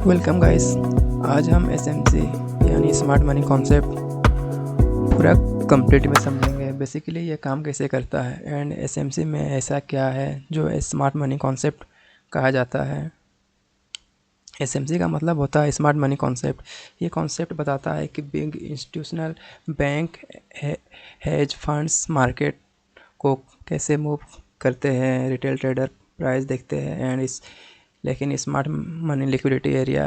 Welcome guys. आज हम SMC यानी स्मार्ट मनी कॉन्सेप्ट पूरा कंप्लीट में समझेंगे। बेसिकली ये काम कैसे करता है एंड एसएमसी में ऐसा क्या है जो स्मार्ट मनी कॉन्सेप्ट कहा जाता है। एसएमसी का मतलब होता है स्मार्ट मनी कॉन्सेप्ट। ये कॉन्सेप्ट बताता है कि big institutional bank hedge funds market को कैसे मूव करते हैं। रिटेल ट्रेडर प्राइस देखते हैं एंड लेकिन smart money liquidity area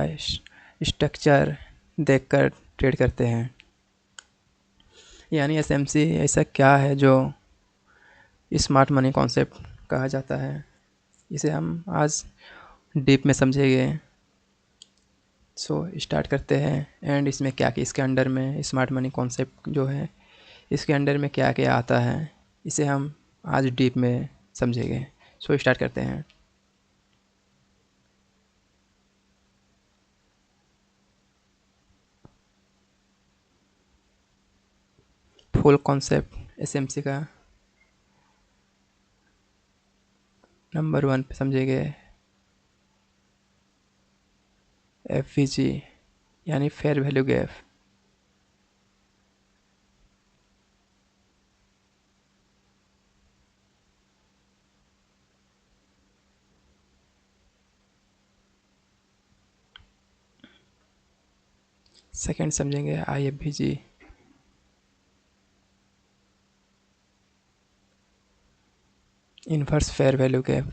structure देखकर ट्रेड करते हैं। यानी एसएमसी ऐसा क्या है जो स्मार्ट मनी कॉन्सेप्ट कहा जाता है, इसे हम आज डीप में समझेंगे। सो स्टार्ट करते हैं। एंड इसमें क्या कि इसके अंडर में स्मार्ट मनी कॉन्सेप्ट जो है, इसके अंडर में क्या क्या आता है, इसे हम आज डीप में समझेंगे। सो स्टार्ट करते हैं। फुल कॉन्सेप्ट एसएमसी का नंबर 1 पे समझेंगे एफवीजी यानी फेयर वैल्यू गैप। सेकंड समझेंगे IFVG inverse fair value gap.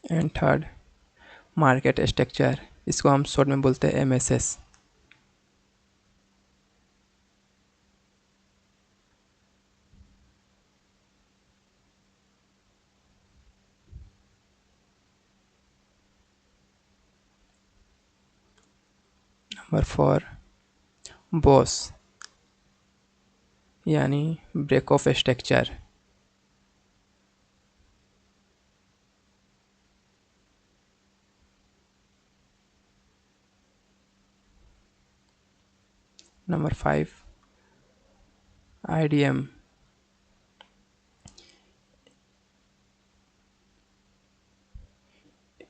And third market structure, इसको हम शॉर्ट में बोलते हैं एमएसएस। नंबर 4 बॉस यानी break of structure. Number 5 IDM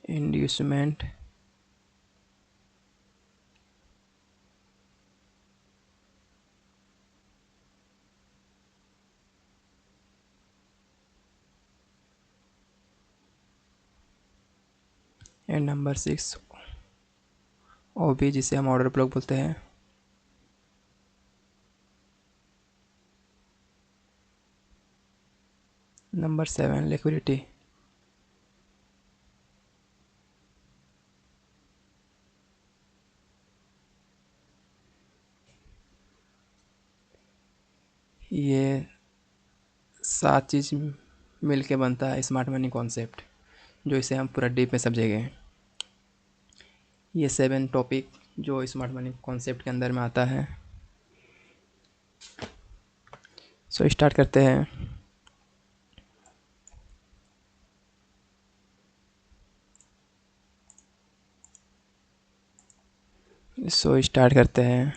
inducement and number 6 OB जिसे हम ऑर्डर ब्लॉक बोलते हैं। Number 7 liquidity. ये 7 चीज़ मिल के बनता है स्मार्ट मनी कॉन्सेप्ट, जो इसे हम पूरा डीप में समझेंगे। ये 7 टॉपिक जो स्मार्ट मनी कॉन्सेप्ट के अंदर में आता है। सो स्टार्ट करते हैं। सो स्टार्ट करते हैं।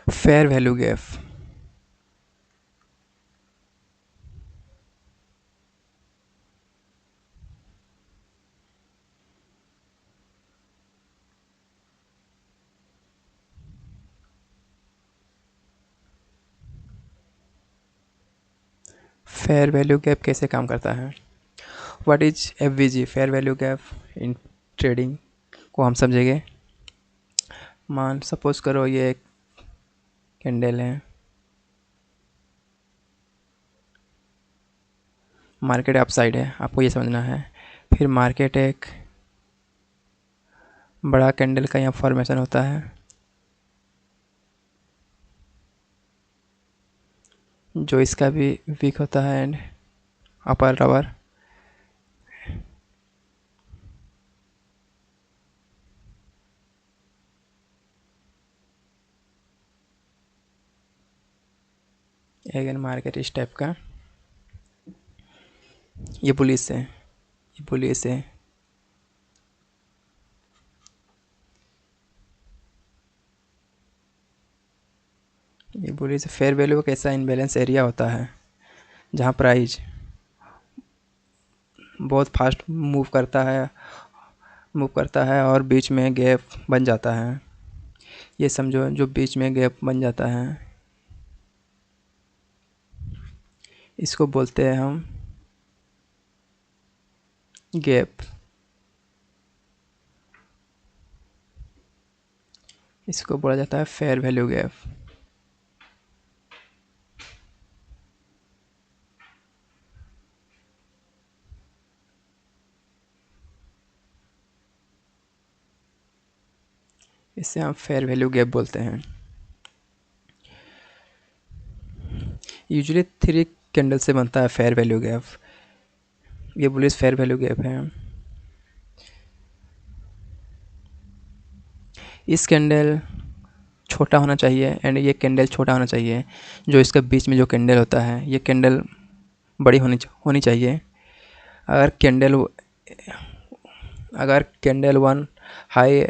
Fair value gap. Fair value gap कैसे काम करता है? What is FVG fair value gap in trading को हम समझेंगे। मान सपोज करो ये एक कैंडल है, मार्केट अपसाइड है, आपको ये समझना है। फिर मार्केट एक बड़ा कैंडल का यहाँ फॉर्मेशन होता है, जो इसका भी वीक होता है and upper lower. Again market इस टाइप का, ये पुलिस है, ये पुलिस है। ये पुलिस फेयर वैल्यू का कैसा इनबैलेंस एरिया होता है, जहाँ प्राइस बहुत फास्ट मूव करता है और बीच में गैप बन जाता है। ये समझो जो बीच में गैप बन जाता है, इसको बोलते हैं हम गैप। इसको बोला जाता है फेयर वैल्यू गैप। इसे हम फेयर वैल्यू गैप बोलते हैं। यूजुअली 3 कैंडल से बनता है फेयर वैल्यू गैप। ये बुलिश फेयर वैल्यू गैप है। इस कैंडल छोटा होना चाहिए एंड ये कैंडल छोटा होना चाहिए। जो इसके बीच में जो कैंडल होता है, ये कैंडल बड़ी होनी चाहिए। अगर कैंडल 1 हाई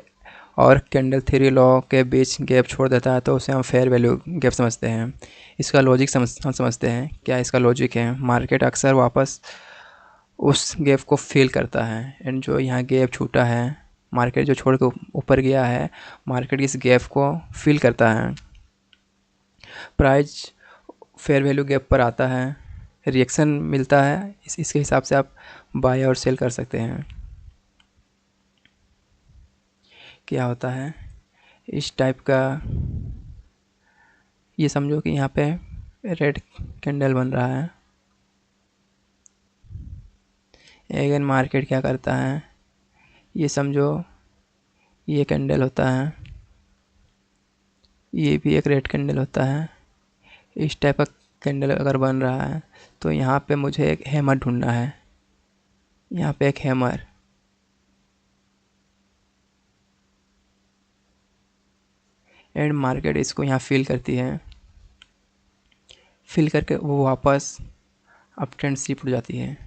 और कैंडल 3 लो के बीच गैप छोड़ देता है तो उसे हम फेयर वैल्यू गैप समझते हैं। इसका लॉजिक हम समझते हैं। क्या इसका लॉजिक है? मार्केट अक्सर वापस उस गैप को फिल करता है एंड जो यहाँ गैप छूटा है, मार्केट जो छोड़ के ऊपर गया है, मार्केट इस गैप को फिल करता है। प्राइस फेयर वैल्यू गैप पर आता है, रिएक्शन मिलता है, इसके हिसाब से आप बाय और सेल कर सकते हैं। क्या होता है इस टाइप का, ये समझो कि यहाँ पे रेड कैंडल बन रहा है। अगेन मार्केट क्या करता है, ये समझो ये कैंडल होता है, ये भी एक रेड कैंडल होता है। इस टाइप का कैंडल अगर बन रहा है तो यहाँ पे मुझे एक हैमर ढूंढना है। यहाँ पे एक हैमर, एंड मार्केट इसको यहाँ फिल करती है। फिल करके वो वापस अप ट्रेंड शिफ्ट हो जाती है।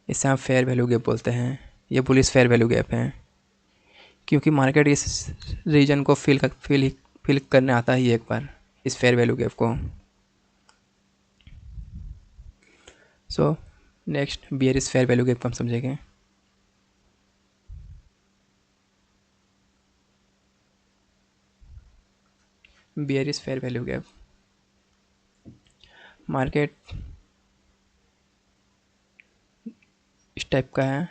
इसे हम फेयर वैल्यू गैप बोलते हैं। ये बुलिश फेयर वैल्यू गैप है, क्योंकि मार्केट इस रीजन को फिल करने आता ही एक बार, इस फेयर वैल्यू गैप को। So next bearish fair value gap को हम समझेंगे। Bearish fair value gap, market इस टाइप का है,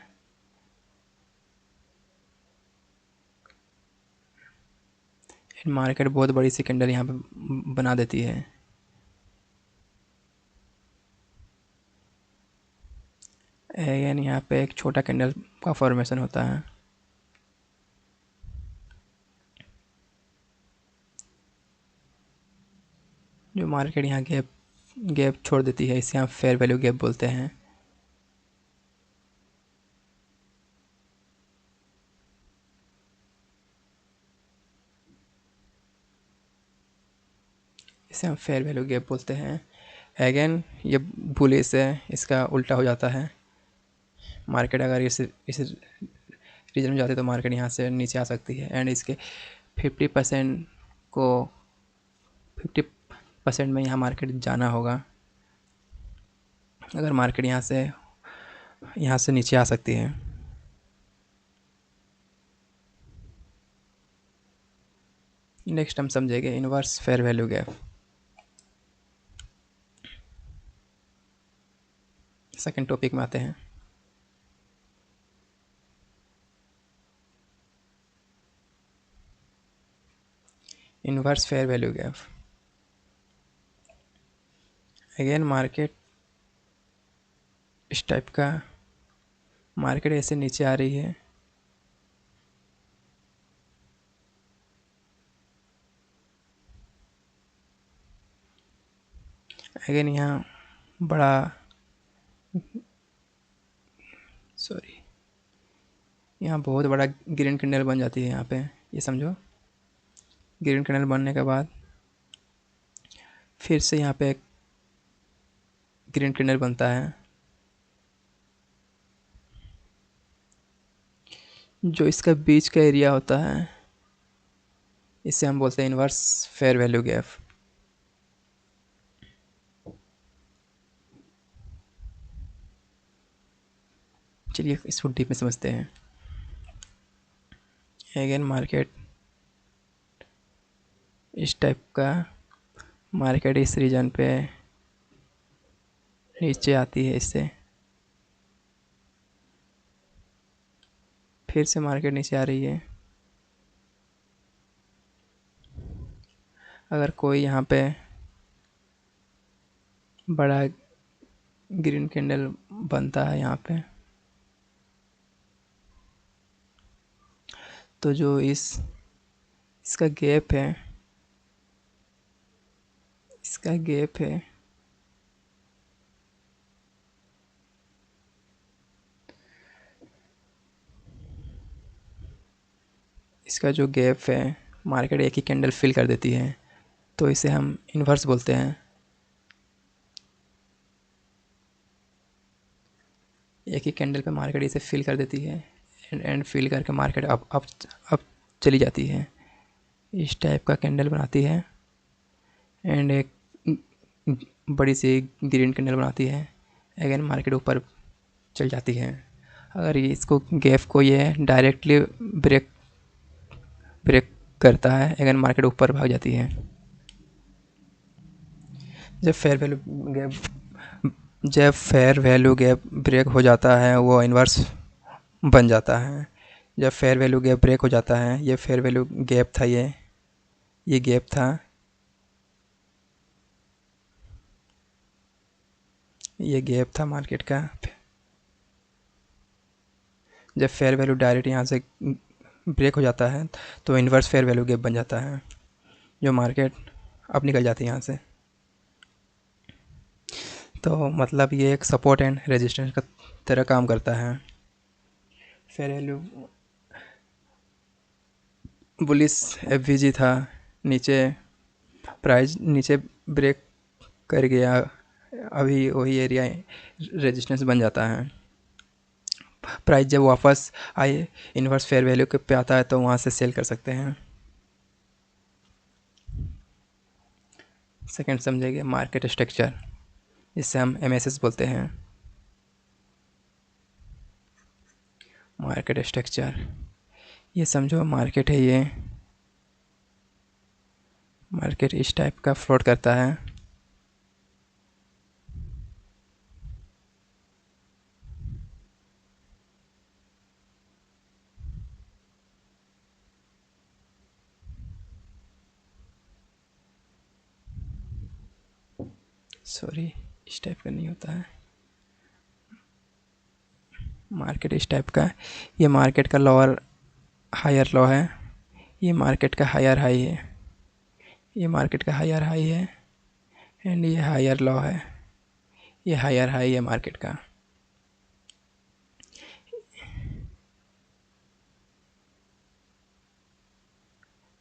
मार्केट बहुत बड़ी सी कैंडल यहाँ पे बना देती है। अगेन यहाँ पे एक छोटा कैंडल का फॉर्मेशन होता है। जो मार्केट यहाँ गैप गैप छोड़ देती है, इसे हम फेयर वैल्यू गैप बोलते हैं। इसे हम फेयर वैल्यू गैप बोलते हैं। अगेन ये बुलिश है, इसका उल्टा हो जाता है। मार्केट अगर इस रीजन में जाती है तो मार्केट यहाँ से नीचे आ सकती है एंड इसके 50% को 50% में यहाँ मार्केट जाना होगा। अगर मार्केट यहाँ से नीचे आ सकती है। नेक्स्ट हम समझेंगे inverse fair value gap. Second topic में आते हैं। Inverse fair value gap, again market इस टाइप का, मार्केट ऐसे नीचे आ रही है, अगेन यहाँ बड़ा यहाँ बहुत बड़ा ग्रीन कैंडल बन जाती है यहाँ पे, ये समझो। ग्रीन कैंडल बनने के बाद फिर से यहाँ पे एक ग्रीन कैंडल बनता है, जो इसका बीच का एरिया होता है इसे हम बोलते हैं इन्वर्स फेयर वैल्यू गैप। चलिए इसको डीप में समझते हैं। अगेन मार्केट इस टाइप का, मार्केट इस रीजन पे नीचे आती है इससे, फिर से मार्केट नीचे आ रही है। अगर कोई यहाँ पे बड़ा ग्रीन कैंडल बनता है यहाँ पे, तो जो इसका गैप है, इसका गैप है इसका जो गैप है, मार्केट एक ही कैंडल फिल कर देती है, तो इसे हम इन्वर्स बोलते हैं। एक ही कैंडल पे मार्केट इसे फिल कर देती है एंड फिल करके मार्केट अब चली जाती है। इस टाइप का कैंडल बनाती है एंड एक बड़ी सी ग्रीन कैंडल बनाती है। अगेन मार्केट ऊपर चल जाती है। अगर ये इसको गैप को ये डायरेक्टली ब्रेक ब्रेक करता है, अगेन मार्केट ऊपर भाग जाती है। जब फेयर वैल्यू गैप ब्रेक हो जाता है वो इन्वर्स बन जाता है। जब फेयर वैल्यू गैप ब्रेक हो जाता है, ये फेयर वैल्यू गैप था, ये गैप था, ये गैप था मार्केट का। जब फेयर वैल्यू डायरेक्ट यहाँ से ब्रेक हो जाता है तो इन्वर्स फेयर वैल्यू गैप बन जाता है, जो मार्केट अब निकल जाती है यहाँ से। तो मतलब ये एक सपोर्ट एंड रेजिस्टेंस का तरह काम करता है। फेयर वैल्यू बुलिश एफवीजी था, नीचे प्राइस नीचे ब्रेक कर गया, अभी वही एरिया रेजिस्टेंस बन जाता है। प्राइस जब वापस आए इन्वर्स फेयर वैल्यू के पे आता है तो वहाँ से सेल कर सकते हैं। सेकंड समझेंगे मार्केट स्ट्रक्चर, जिससे हम एमएसएस बोलते हैं। मार्केट स्ट्रक्चर, ये समझो मार्केट है, ये मार्केट इस टाइप का फ्लोट करता है। सॉरी, इस टाइप का नहीं होता है। मार्केट इस टाइप का, ये मार्केट का लोअर हायर लो है, ये मार्केट का हायर हाई है, ये मार्केट का हायर हाई है एंड ये हायर लो है, ये हायर हाई है मार्केट का।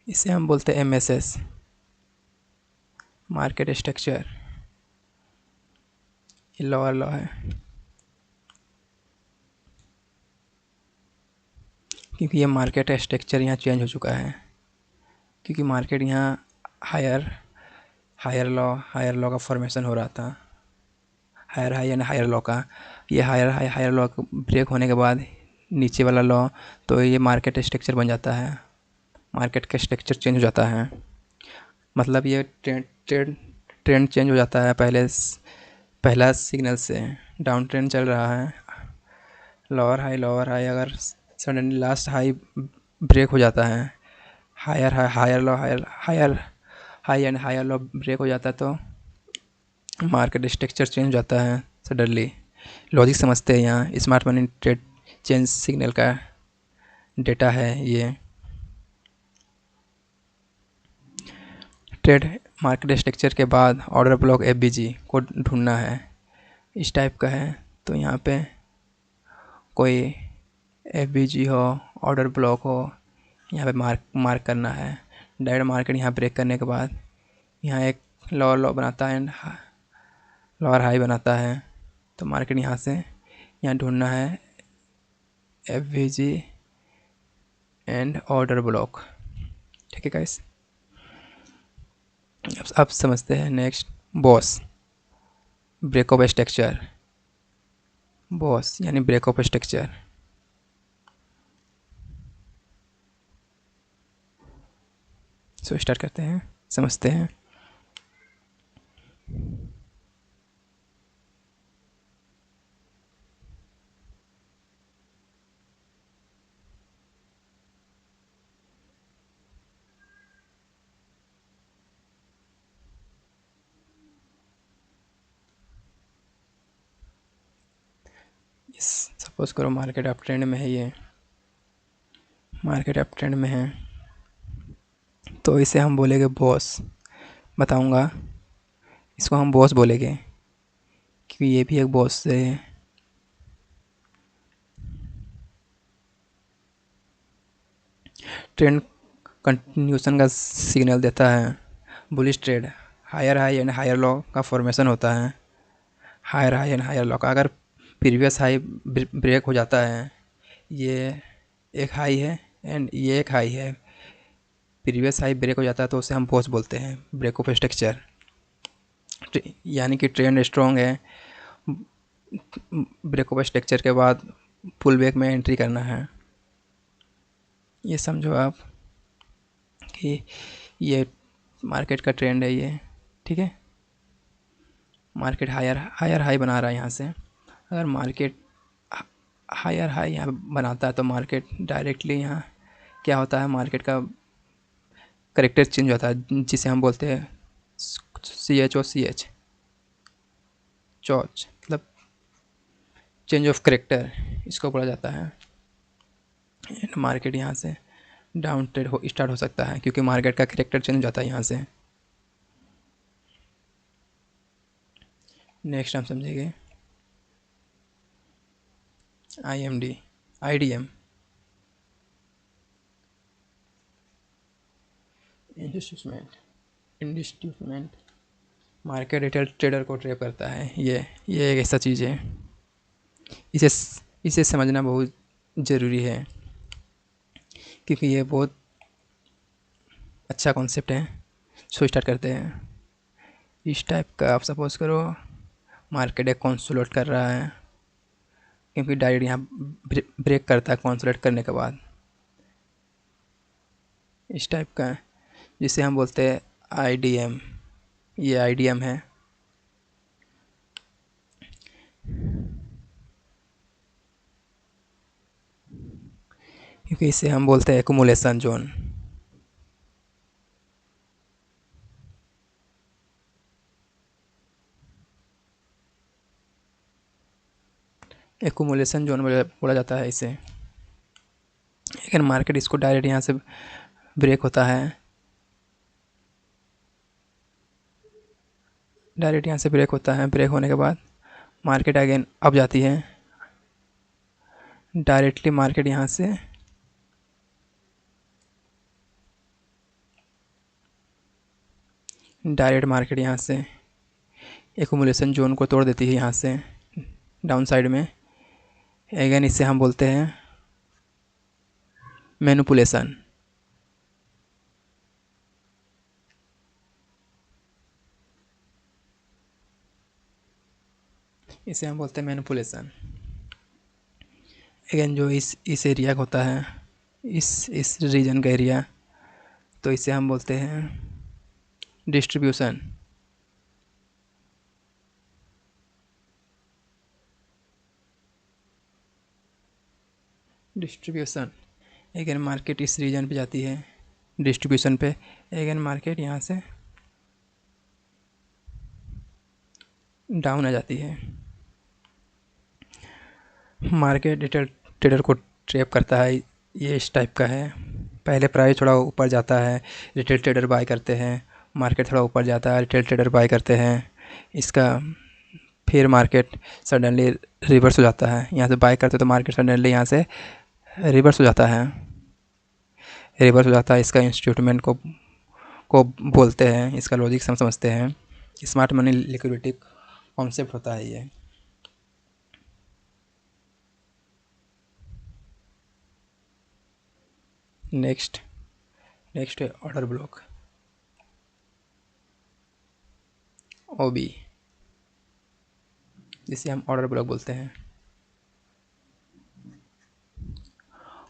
इसे हम बोलते हैं एमएसएस, मार्केट स्ट्रक्चर। ये लोअर लो है, क्योंकि ये मार्केट स्ट्रक्चर यहाँ चेंज हो चुका है, क्योंकि मार्केट यहाँ हायर लो का फॉर्मेशन हो रहा था, हायर हाई यानी हायर लो का। ये हायर लो ब्रेक होने के बाद नीचे वाला लो, तो ये मार्केट स्ट्रक्चर बन जाता है, मार्केट का स्ट्रक्चर चेंज हो जाता है। मतलब ये ट्रेंड चेंज हो जाता है। पहला सिग्नल से डाउन ट्रेंड चल रहा है, लोअर हाई, अगर सडनली लास्ट हाई ब्रेक हो जाता है, higher high and higher low break हो जाता है, तो मार्केट स्ट्रक्चर चेंज हो जाता है सडनली। लॉजिक समझते हैं, यहाँ smart money trade change signal का डेटा है ये। ट्रेड मार्केट स्ट्रक्चर के बाद ऑर्डर ब्लॉक एफबीजी को ढूंढना है, इस टाइप का है। तो यहाँ पे कोई एफबीजी हो, ऑर्डर ब्लॉक हो, यहाँ पे मार्क करना है। डायरेक्ट मार्केट यहाँ ब्रेक करने के बाद यहाँ एक लोअर लो बनाता है एंड लोअर हाई बनाता है। तो मार्केट यहाँ से यहाँ ढूंढना है एफबीजी एंड ऑर्डर ब्लॉक। ठीक है गाइस, अब समझते हैं next BOS break of structure. BOS यानी break of structure. So start करते हैं, समझते हैं। सपोज करो मार्केट अप ट्रेंड में है, ये मार्केट अप ट्रेंड में है, तो इसे हम बोलेंगे बॉस। बताऊंगा, इसको हम बॉस बोलेंगे क्योंकि ये भी एक बॉस से है। ट्रेंड कंटिन्यूशन का सिग्नल देता है। Bullish trade higher high and higher low का फॉर्मेशन होता है। Higher high and higher low का अगर प्रीवियस हाई ब्रेक हो जाता है, ये एक हाई है एंड ये एक हाई है, प्रीवियस हाई ब्रेक हो जाता है तो उसे हम बॉस बोलते हैं, ब्रेक ऑफ स्ट्रक्चर। यानी कि ट्रेंड स्ट्रॉन्ग है, ब्रेक ऑफ स्ट्रक्चर के बाद पुल बैक में एंट्री करना है। ये समझो आप कि ये मार्केट का ट्रेंड है ये, ठीक है। मार्केट हायर हाई बना रहा है यहाँ से। अगर मार्केट हायर हाई यहाँ बनाता है तो मार्केट डायरेक्टली यहाँ क्या होता है, मार्केट का करेक्टर चेंज होता है, जिसे हम बोलते हैं CHOCH, चॉच, मतलब चेंज ऑफ करेक्टर इसको बोला जाता है। एंड मार्केट यहाँ से डाउन ट्रेड स्टार्ट हो सकता है क्योंकि मार्केट का करेक्टर चेंज हो जाता है यहाँ से। नेक्स्ट हम समझेंगे IDM, institutional market retail trader को ट्रैप करता है। ये एक ऐसा चीज़ है, इसे इसे समझना बहुत ज़रूरी है क्योंकि ये बहुत अच्छा कॉन्सेप्ट है। सो स्टार्ट करते हैं। इस टाइप का आप सपोज करो मार्केट एक कंसोलिडेट कर रहा है, क्योंकि डायरेक्ट यहाँ ब्रेक करता है कंसोलिडेट करने के बाद, इस टाइप का है, जिसे हम बोलते हैं IDM। ये IDM है। क्योंकि इसे हम बोलते हैं एक्युमुलेशन जोन। एक्युमुलेशन जोन बोला जाता है इसे। लेकिन मार्केट इसको डायरेक्ट यहाँ से ब्रेक होता है, डायरेक्ट यहाँ से ब्रेक होता है। ब्रेक होने के बाद मार्केट अगेन अप जाती है। डायरेक्टली मार्केट यहाँ से यहाँ से एक्युमुलेशन जोन को तोड़ देती है यहाँ से डाउन साइड में। अगेन इसे हम बोलते हैं मैनिपुलेशन। इसे हम बोलते हैं मैनिपुलेशन। अगेन जो इस एरिया का होता है, इस रीजन का एरिया, तो इसे हम बोलते हैं डिस्ट्रीब्यूशन। अगेन मार्केट इस रीजन पे जाती है डिस्ट्रीब्यूशन पे। अगेन मार्केट यहाँ से डाउन आ जाती है। मार्केट रिटेल ट्रेडर को ट्रैप करता है, ये इस टाइप का है। पहले प्राइस थोड़ा ऊपर जाता है, रिटेल ट्रेडर बाय करते हैं, मार्केट थोड़ा ऊपर जाता है, रिटेल ट्रेडर बाय करते हैं इसका, फिर मार्केट सडनली रिवर्स हो जाता है। यहाँ से बाय करते तो मार्केट सडनली यहाँ से रिवर्स हो जाता है, इसका इंस्ट्रूमेंट को बोलते हैं, इसका लॉजिक हम समझते हैं। स्मार्ट मनी लिक्विडिटी कॉन्सेप्ट होता है ये। नेक्स्ट है ऑर्डर ब्लॉक, ओबी, जिसे हम ऑर्डर ब्लॉक बोलते हैं।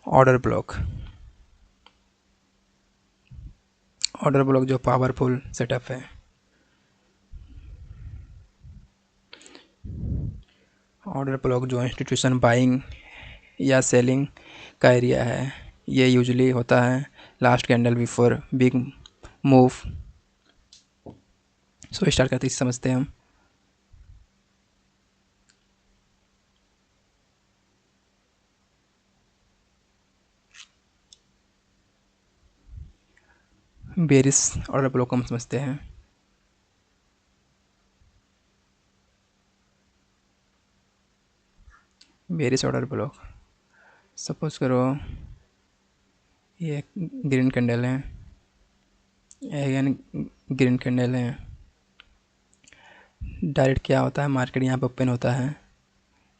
ऑर्डर ब्लॉक जो पावरफुल सेटअप है। ऑर्डर ब्लॉक जो इंस्टीट्यूशन बाइंग या सेलिंग का एरिया है, ये यूजुअली होता है last candle before big move. सो स्टार्ट करते ही समझते हैं हम। बेरिस ऑर्डर ब्लॉक को हम समझते हैं। बेरिस ऑर्डर ब्लॉक, सपोज करो ये ग्रीन कैंडल है, अगेन ग्रीन कैंडल है। डायरेक्ट क्या होता है, मार्केट यहाँ पे ओपन होता है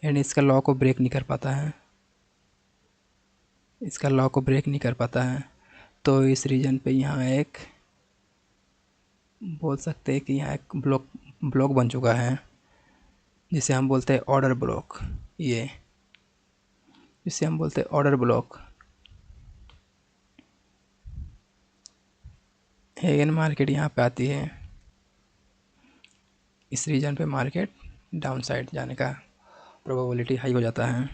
एंड इसका लॉ को ब्रेक नहीं कर पाता है, तो इस रीजन पे यहाँ एक बोल सकते हैं कि यहाँ एक ब्लॉक बन चुका है, जिसे हम बोलते हैं ऑर्डर ब्लॉक। ये जिसे हम बोलते हैं ऑर्डर ब्लॉक। अगेन मार्केट यहाँ पे आती है, इस रीजन पे मार्केट डाउन साइड जाने का प्रोबेबिलिटी हाई हो जाता है।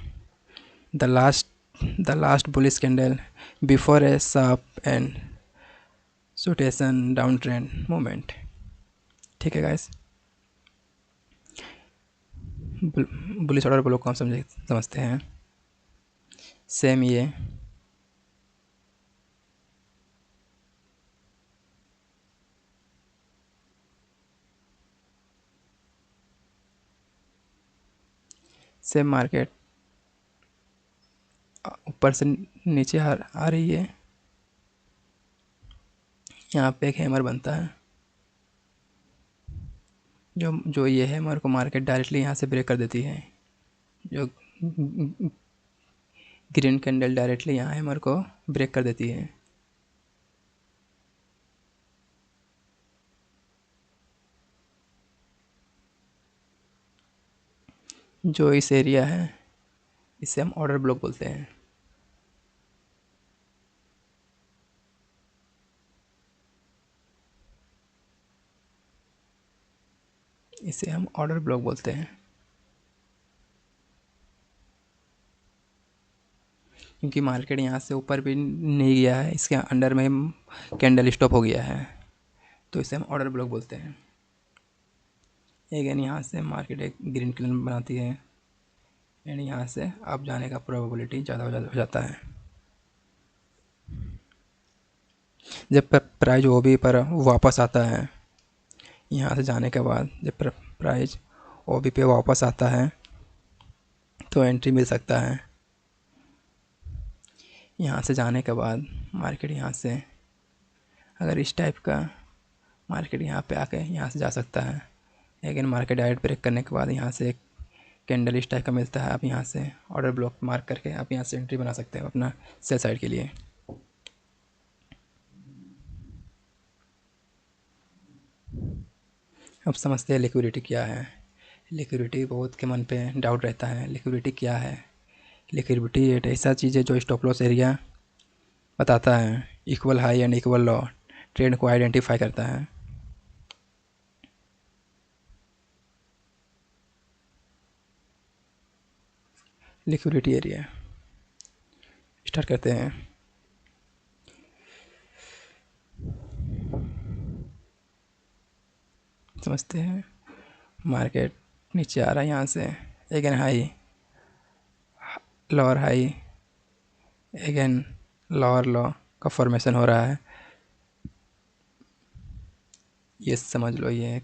The last bullish candle before a sharp and situation down trend moment. ठीक है गाइस, बुलिश ऑर्डर ब्लॉक को हम समझते हैं। सेम ये सेम मार्केट ऊपर से नीचे आ रही है, यहाँ पे एक हैमर बनता है, जो ये हैमर को मार्केट डायरेक्टली यहाँ से ब्रेक कर देती है। जो ग्रीन कैंडल डायरेक्टली यहाँ हैमर को ब्रेक कर देती है। जो इस एरिया है, इसे हम ऑर्डर ब्लॉक बोलते हैं। क्योंकि मार्केट यहाँ से ऊपर भी नहीं गया है, इसके अंडर में कैंडल स्टॉप हो गया है, तो इसे हम ऑर्डर ब्लॉक बोलते हैं। अगेन यहाँ से मार्केट एक ग्रीन कैंडल बनाती है एंड यहाँ से अप जाने का प्रोबेबिलिटी ज़्यादा हो जाता है। जब प्राइस ओबी पर वापस आता है, यहाँ से जाने के बाद जब प्राइस ओबी पे वापस आता है तो एंट्री मिल सकता है। यहाँ से जाने के बाद मार्केट यहाँ से अगर इस टाइप का मार्केट यहाँ पे आके यहाँ से जा सकता है। लेकिन मार्केट डायरेक्ट ब्रेक करने के बाद यहाँ से एक कैंडल इस टाइप का मिलता है, आप यहाँ से ऑर्डर ब्लॉक मार्क करके आप यहाँ से एंट्री बना सकते हो अपना सेल साइड के लिए। अब समझते हैं लिक्विडिटी क्या है। लिक्विडिटी बहुत के मन पे डाउट रहता है, लिक्विडिटी क्या है। लिक्विडिटी एक ऐसा चीज़ है जो स्टॉप लॉस एरिया बताता है, equal high and equal low trend को आइडेंटिफाई करता है। लिक्विडिटी एरिया स्टार्ट करते हैं। समझते हैं मार्केट नीचे आ रहा है, यहाँ से again high, lower high, again lower लो का फॉर्मेशन हो रहा है। ये समझ लो, ये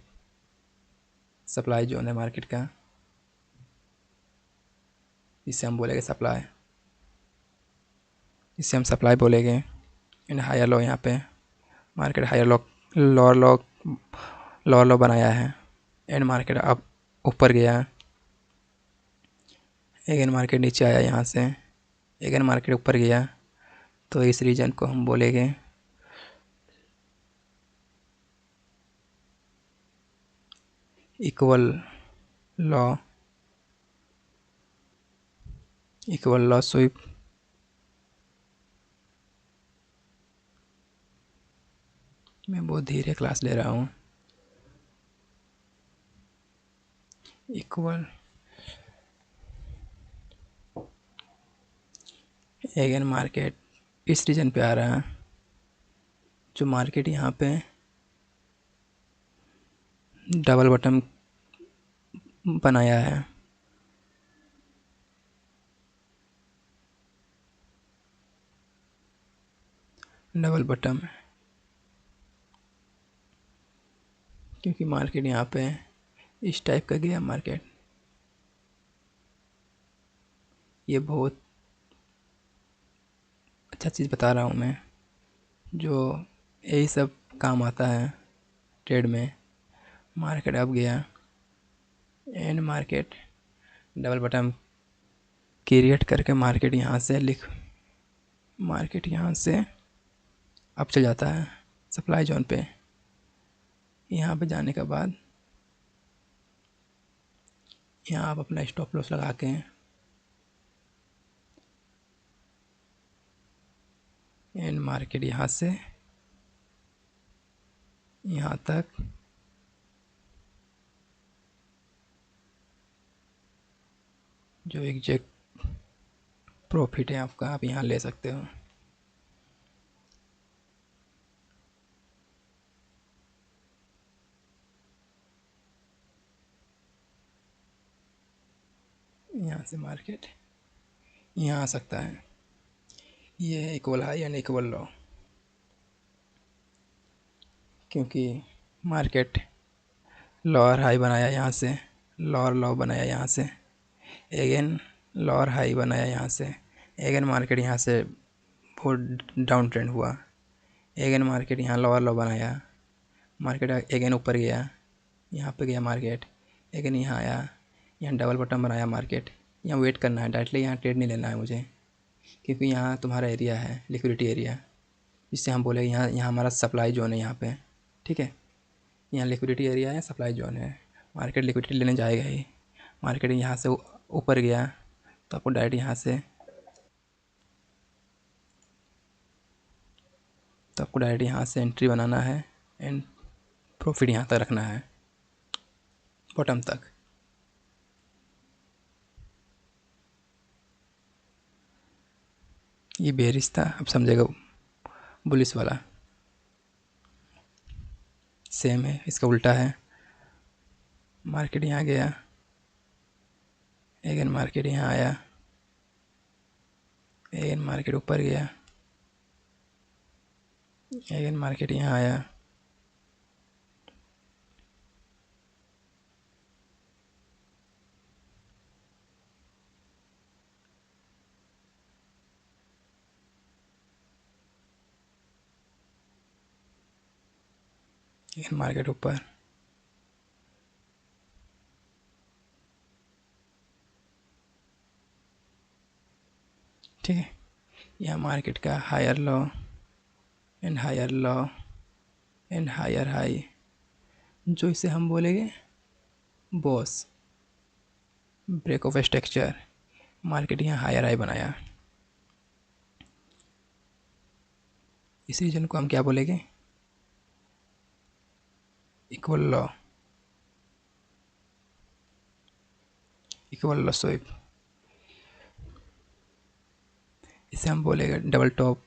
सप्लाई जोन है मार्केट का, इसे हम बोलेंगे सप्लाई, इसे हम सप्लाई बोलेंगे। एंड हायर लो, यहाँ पे market higher low, lower low, lower low बनाया है। एंड मार्केट अब ऊपर गया, अगेन मार्केट नीचे आया, यहाँ से अगेन मार्केट ऊपर गया। तो इस रीजन को हम बोलेंगे equal low, equal low sweep. मैं बहुत धीरे क्लास ले रहा हूँ। इक्वल अगेन मार्केट इस रीजन पे आ रहा है, जो मार्केट यहाँ पे डबल बटन बनाया है। डबल बटन, क्योंकि मार्केट यहाँ पे इस टाइप का गया मार्केट। ये बहुत अच्छा चीज़ बता रहा हूँ मैं, जो यही सब काम आता है ट्रेड में। मार्केट अब गया, and market double button create करके मार्केट यहाँ से मार्केट यहाँ से अब चल जाता है सप्लाई जोन पे। यहाँ पे जाने के बाद यहाँ आप अपना स्टॉप लॉस लगा के एंड मार्केट यहाँ से यहाँ तक जो एग्जैक्ट प्रॉफिट है आपका, आप यहाँ ले सकते हो। यहाँ से मार्केट यहाँ आ सकता है। ये है इक्वल हाई एंड इक्वल लो, क्योंकि मार्केट लोअर हाई बनाया यहाँ से, लोअर लो बनाया यहाँ से, अगेन लोअर हाई बनाया यहाँ से, अगेन मार्केट यहाँ से बहुत डाउन ट्रेंड हुआ, अगेन मार्केट यहाँ लोअर लो बनाया, मार्केट अगेन ऊपर गया, यहाँ पे गया मार्केट, अगेन यहाँ आया, यहाँ डबल बटन बनाया मार्केट। यहाँ वेट करना है, डायरेक्टली यहाँ ट्रेड नहीं लेना है मुझे, क्योंकि यहाँ तुम्हारा एरिया है लिक्विडिटी एरिया, जिससे हम बोले यहाँ यहाँ हमारा सप्लाई जोन है यहाँ पे। ठीक है, यहाँ लिक्विडिटी एरिया है, सप्लाई जोन है, मार्केट लिक्विडिटी लेने जाएगा ही। मार्केट यहाँ से ऊपर गया तो आपको डायरेक्ट यहाँ से एंट्री बनाना है एंड प्रॉफिट यहाँ तक रखना है, बॉटम तक। ये बेरिश था, अब समझेगा बुलिस वाला। सेम है, इसका उल्टा है। मार्केट यहाँ गया, अगेन मार्केट यहाँ आया, अगेन मार्केट ऊपर गया, अगेन मार्केट यहाँ आया, अगेन मार्केट ऊपर। ठीक है, यह मार्केट का higher low and higher low and higher high, जो इसे हम बोलेंगे BOS break of structure. Market यहाँ हायर हाई बनाया, इस रीजन को हम क्या बोलेंगे, equal low, equal low sweep. इसे हम बोलेंगे double top,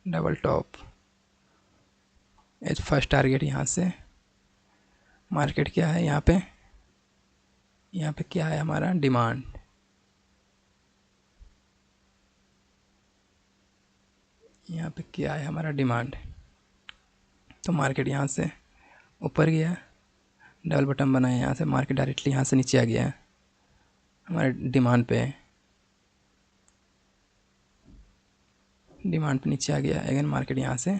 double top as first target. यहाँ से मार्केट क्या है, यहाँ पे क्या है हमारा डिमांड, यहाँ पे क्या है हमारा डिमांड, तो मार्केट यहाँ से ऊपर गया, डबल बटन बनाया, यहाँ से मार्केट डायरेक्टली यहाँ से नीचे आ गया हमारे डिमांड पे नीचे आ गया। अगेन मार्केट यहाँ से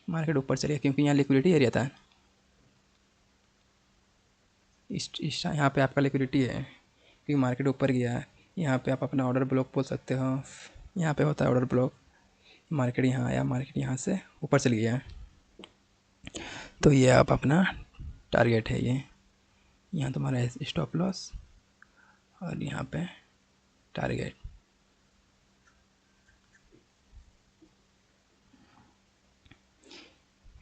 मार्केट ऊपर चले गया क्योंकि यहाँ लिक्विडिटी एरिया था। इस यहाँ पे आपका लिक्विडिटी है क्योंकि मार्केट ऊपर गया है। यहाँ पे आप अपना ऑर्डर ब्लॉक बोल सकते हो, यहाँ पे होता है ऑर्डर ब्लॉक। मार्केट यहाँ आया, मार्केट यहाँ से ऊपर चल गया, तो ये आप अपना टारगेट है। ये यहाँ तुम्हारा स्टॉप लॉस और यहाँ पे टारगेट।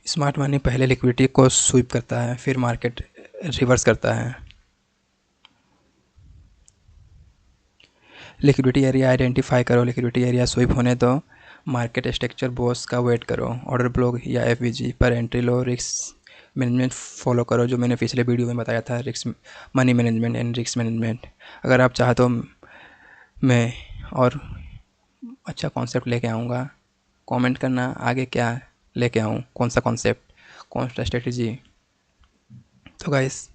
स्मार्ट मनी पहले लिक्विडिटी को स्वीप करता है, फिर मार्केट रिवर्स करता है। लिक्विडिटी एरिया आइडेंटिफाई करो, लिक्विडिटी एरिया स्वीप होने दो, मार्केट स्ट्रक्चर बॉस का वेट करो, ऑर्डर ब्लॉक या एफवीजी पर एंट्री लो, रिस्क मैनेजमेंट फॉलो करो जो मैंने पिछले वीडियो में बताया था, risk money management and risk management. अगर आप चाहो तो मैं और अच्छा कॉन्सेप्ट लेके आऊँगा, कमेंट करना आगे क्या लेके आऊँ, कौन सा कॉन्सेप्ट, कौन सा स्ट्रेटजी। तो गाइस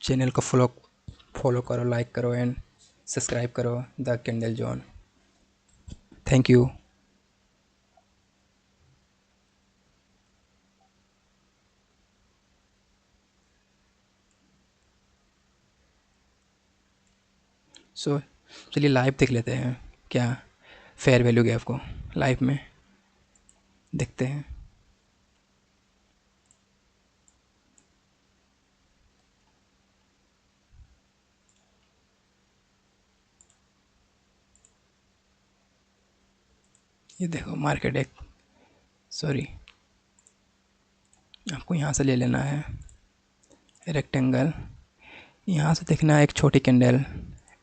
चैनल को फॉलो करो, लाइक करो एंड सब्सक्राइब करो the candle zone. Thank you. So चलिए लाइव देख लेते हैं क्या फेयर वैल्यू गैप को लाइव में देखते हैं। ये देखो मार्केट एक आपको यहाँ से ले लेना है रेक्टेंगल, यहाँ से देखना है एक छोटी कैंडल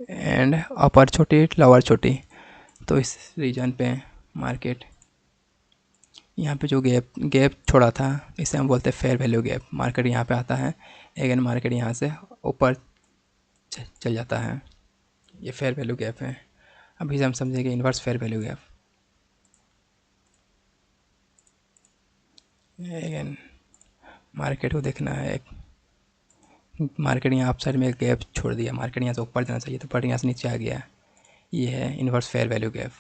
एंड अपर छोटी लोअर छोटी। तो इस रीजन पे मार्केट यहाँ पे जो गैप छोड़ा था इसे हम बोलते हैं फेयर वैल्यू गैप। मार्केट यहाँ पे आता है, अगेन मार्केट यहाँ से ऊपर चल जाता है, ये फेयर वैल्यू गैप है। अभी से हम समझेंगे inverse fair value gap. Again market को देखना है, एक मार्केट यहाँ अप साइड में एक गैप छोड़ दिया, मार्केट यहाँ से ऊपर जाना चाहिए तो पर यहाँ से नीचे आ गया, ये है इन्वर्स फेयर वैल्यू गैप।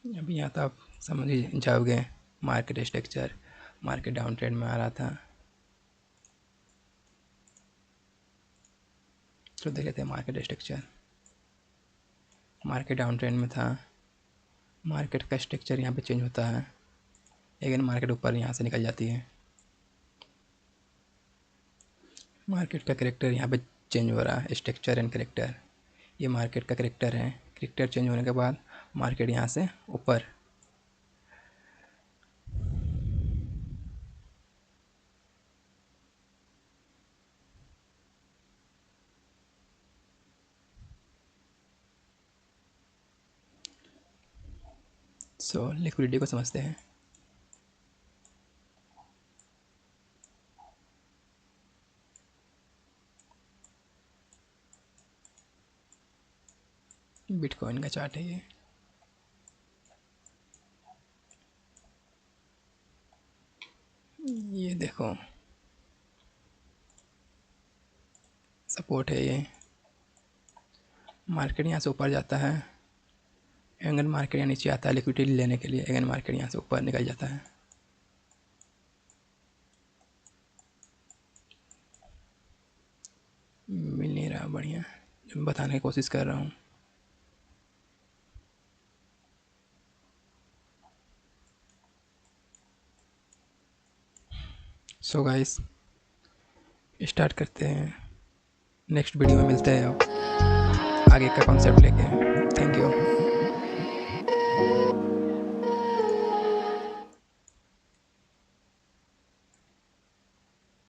अभी यहाँ तो आप समझ ही जाओगे market structure. Market down trend में आ रहा था, तो देख लेते हैं market structure. Market down trend में था, मार्केट का स्ट्रक्चर यहाँ पे चेंज होता है, लेकिन मार्केट ऊपर यहाँ से निकल जाती है। मार्केट का करेक्टर यहाँ पे चेंज हो रहा है, स्ट्रक्चर एंड करेक्टर। ये मार्केट का करेक्टर है, करेक्टर चेंज होने के बाद मार्केट यहाँ से ऊपर। सो लिक्विडिटी को समझते हैं। बिटकॉइन का चार्ट है ये देखो सपोर्ट है ये। मार्केट यहाँ से ऊपर जाता है, अगेन मार्केट यहाँ नीचे आता है लिक्विडिटी लेने के लिए, अगेन मार्केट यहाँ से ऊपर निकल जाता है। मिल नहीं रहा बढ़िया, जो बताने की कोशिश कर रहा हूँ। सो गाइस स्टार्ट करते हैं, नेक्स्ट वीडियो में मिलते हैं अब आगे का कॉन्सेप्ट लेके। Thank you.